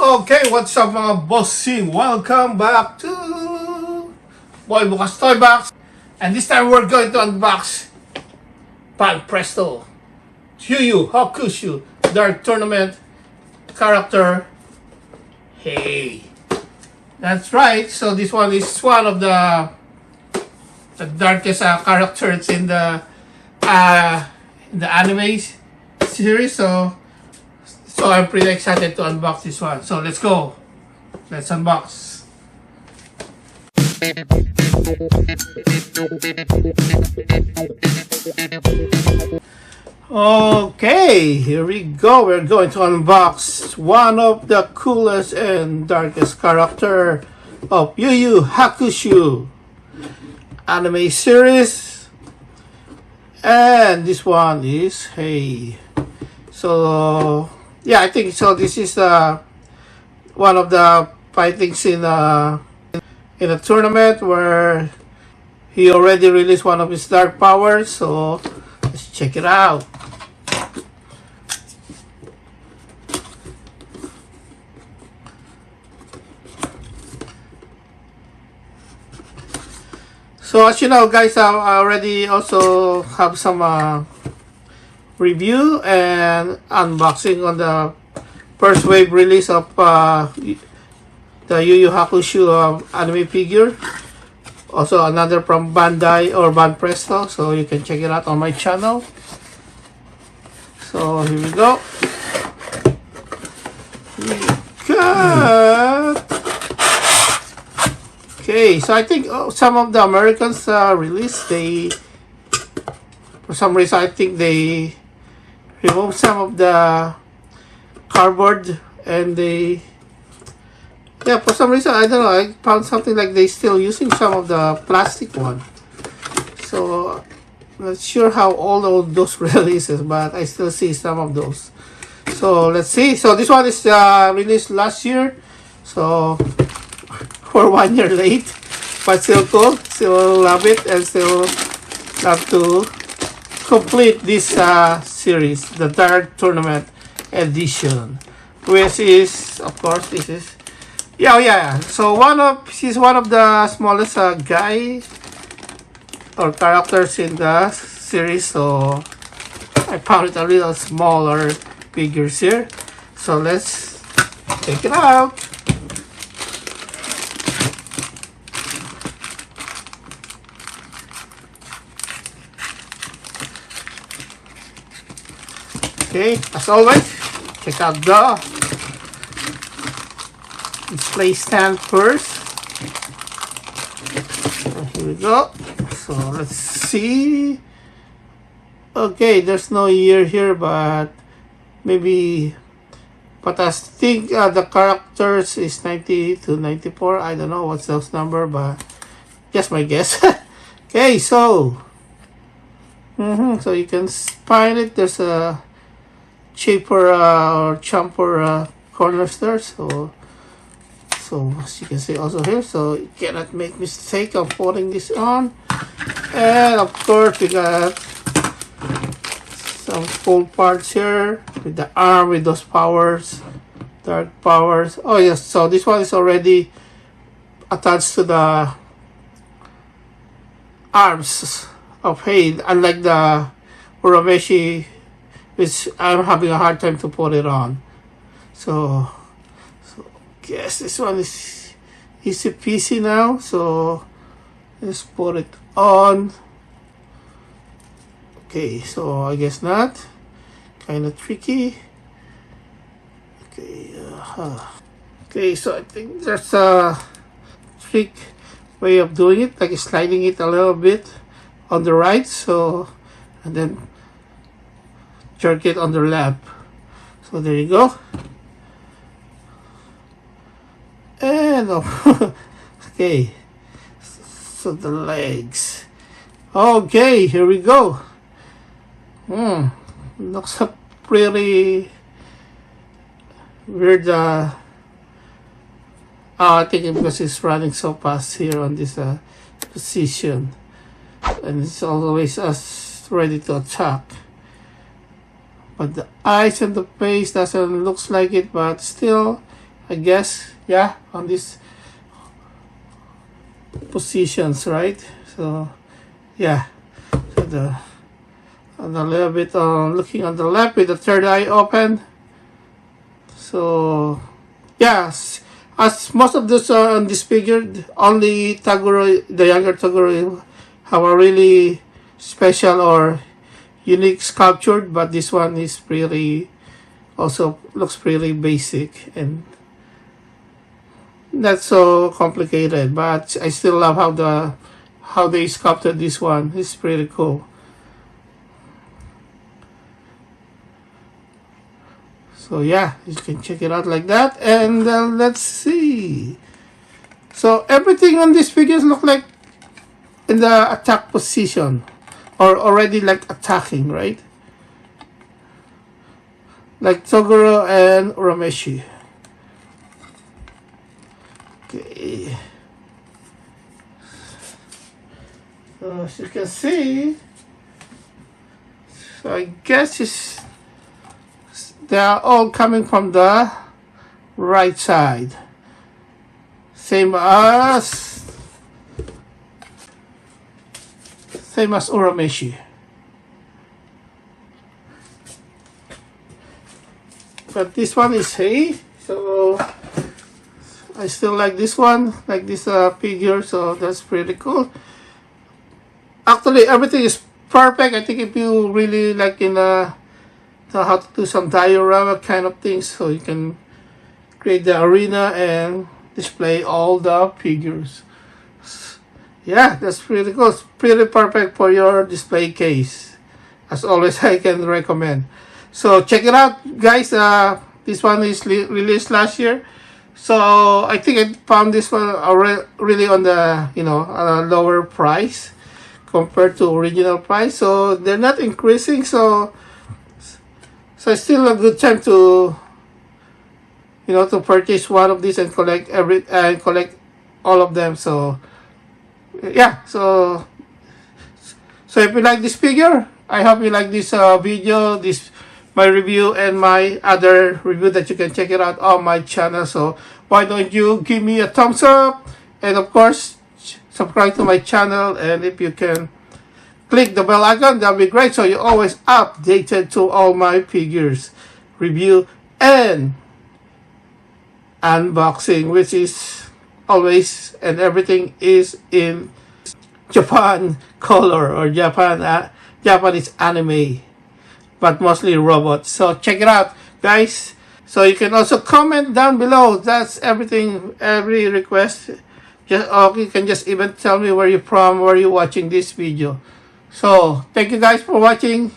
Okay, what's up mga bossing? Welcome back to Boy Bukas Toy Box. And this time we're going to unbox Pan Presto Yu Yu Hakusho Dark Tournament character Hey. That's right. So this one is one of the darkest characters in the anime series. So I'm pretty excited to unbox this one. So let's go. Let's unbox. Okay, here we go. We're going to unbox one of the coolest and darkest character of Yu Yu Hakusho anime series. And this one is Hey. So yeah, I think so. This is one of the fightings in a tournament where he already released one of his dark powers. So let's check it out. So as you know, guys, I already also have some review and unboxing on the first wave release of the Yu Yu Hakusho anime figure. Also another from Bandai or Ban Presto, so you can check it out on my channel. So here we go. We got... Okay, so I think some of the Americans released, for some reason I think they removed some of the cardboard, and for some reason, I don't know, I found something like they still using some of the plastic one. So I'm not sure how old those releases, but I still see some of those. So let's see. So this one is released last year, so we're 1 year late, but still cool. Still love it and still love to complete this series, the Dark Tournament Edition, which is, of course, this is so she's one of the smallest guy or characters in the series, so I found it a little smaller figures here. So let's take it out. Okay, as always, check out the display stand first. So here we go. So let's see. Okay, there's no year here, but maybe. But I think the characters is 90 to 94. I don't know what's those number, but just my guess. Okay, so so you can find it. There's a cheaper or chamfer corners there, so as you can see also here, so you cannot make mistake of putting this on. And of course we got some full parts here with the arm, with those powers, dark powers. Oh yes, so this one is already attached to the arms of Hey, unlike the Urameshi, which I'm having a hard time to put it on. So guess this one is easy peasy now. So let's put it on. Okay, so I guess not. Kind of tricky. Okay, okay, so I think there's a trick way of doing it, like sliding it a little bit on the right, so, and then jerk it on the left. So there you go. And okay, so the legs. Okay, here we go. Looks a pretty weird. I think because it's running so fast here on this position, and it's always ready to attack. But the eyes and the face doesn't looks like it, but still I guess, yeah, on these positions, right? So yeah, so the on a little bit looking on the left with the third eye open. So yes, as most of those on disfigured, only Taguro, the younger Taguro, have a really special or unique sculptured, but this one is really also looks pretty basic and not so complicated. But I still love how they sculpted this one. It's pretty cool. So yeah, you can check it out like that. And let's see. So everything on these figures look like in the attack position or already like attacking, right? Like Toguro and Urameshi. Okay. So as you can see, so I guess they are all coming from the right side. Same as Urameshi. But this one is Hiei, so I still like this one, like this figure, so that's pretty cool. Actually, everything is perfect. I think if you really like know how to do some diorama kind of things, so you can create the arena and display all the figures. Yeah, that's pretty cool. It's pretty perfect for your display case. As always, I can recommend. So check it out, guys. This one is released last year, so I think I found this one really on the lower price compared to original price. So they're not increasing. So it's still a good time to to purchase one of these and collect all of them. So yeah, so if you like this figure, I hope you like this video, my review and my other review that you can check it out on my channel. So why don't you give me a thumbs up, and of course subscribe to my channel, and if you can click the bell icon, that'll be great, so you're always updated to all my figures review and unboxing, which is always and everything is in Japan color or Japanese anime, but mostly robots. So check it out, guys. So you can also comment down below. That's everything, every request. You can just even tell me where you're from, where you're watching this video. So thank you guys for watching.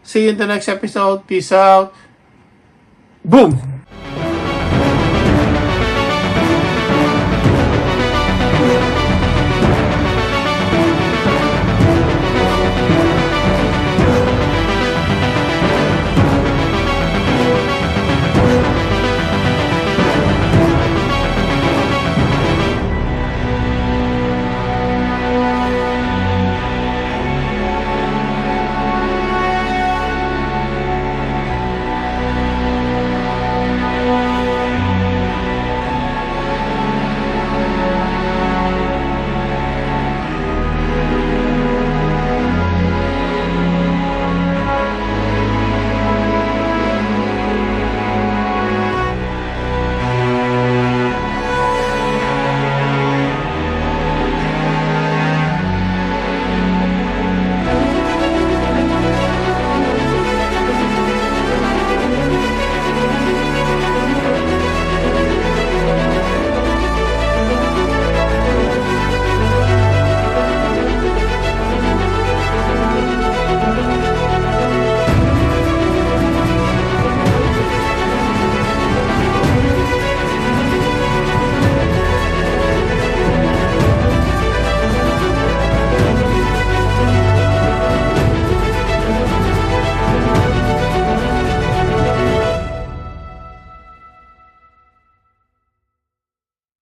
See you in the next episode. Peace out. Boom.